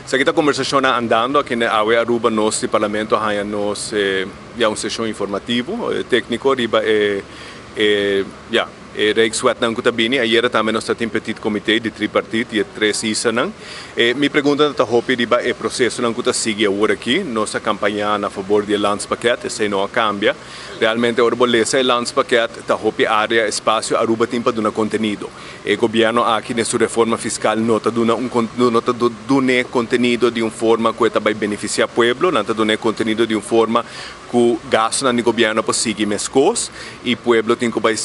Sa kita conversação andando aqui na Aruba, nós do Parlamento, nós uma sessão informativa, técnico, riba Reik Swat ng Kutabini, ayer também nós temos um petit comité de tripartite e 3 isa nang. Me pergunta ta hopi riba processo ng kuta sigue agora aqui, nossa campanha a favor do landspaket, esse não cambia. Realmente o bolesa landspaket ta hopi área espaço Aruba timpa duna conteúdo. O governo aqui nessa reforma fiscal nota duna dune conteúdo de forma que vai beneficiar pueblo, nota dune conteúdo de forma que gasto no governo para seguir mescos e pueblo tem que vai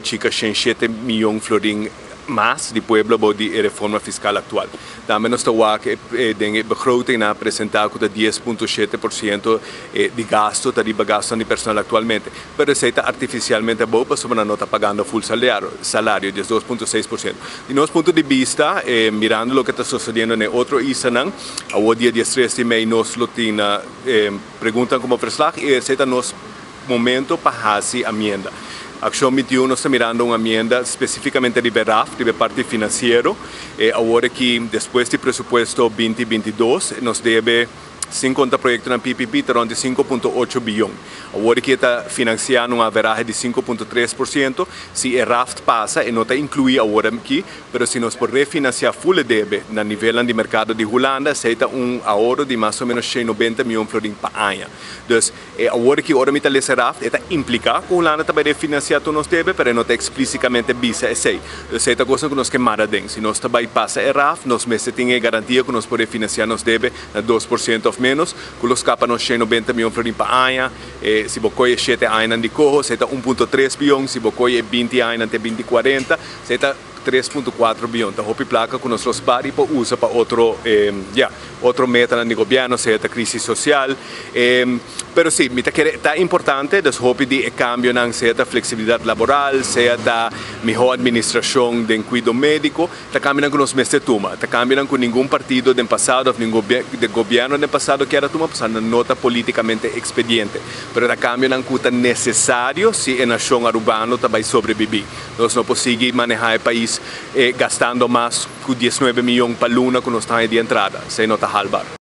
chica 7 milhões florin mais de pueblo de reforma fiscal atual. Também nós estamos aqui em begroting na apresentar com 10,7% de gasto, tarifa gasto de personal atualmente. Pero receita artificialmente boa, para não nota pagando full salário de 2,6%. De nosso ponto de vista, mirando o que está sucedendo em outro ISANAN, ao dia 13 de maio nós lotina perguntam como verslag e receita nosso momento para fazer a emenda. Action 21 está mirando uma emenda especificamente de BERAF, de parte financeiro, agora que depois do presupuesto 2022 nos deve 50 projetos na PPP, terão de 5,8 bilhões. Agora que está financiando uma veragem de 5,3%, se o RAFT passa, e não está incluído agora aqui, mas se nós por refinanciar full deve, na nível de mercado de Holanda, seita ahorro de mais ou menos 190 milhões florin por ano. Então, agora que o RAFT está implicado que a Holanda também refinanciar todos os deve, mas não está explicitamente visa esse. Então, seita coisa que nós queimamos dentro. Se nós também passa o RAFT, nós temos garantia que nós podemos financiar nos deve a 2% ou menos, que os capas nos 190 milhões florin por ano. Se você 7 anos de corro, você está 1,3 bilhões, se você 20 anos até 2040, você está 3,4 bilhões. Então, a placa que nós bari usa para outro meta no governo, seja a crise social. Mas sim, está importante, das hopi de cambio na seja flexibilidade laboral, seja da melhor administração do cuidado médico, está cambiando com os mestres tuma, está cambiando com nenhum partido do passado, ou nenhum governo do passado que era tuma, passando nota politicamente expediente. Mas está cambiando com o necessário se a nação arubana vai sobreviver. Nós não podemos manejar o país gastando mais que 19 milhões para luna que nós estamos de entrada, sem nota halbar.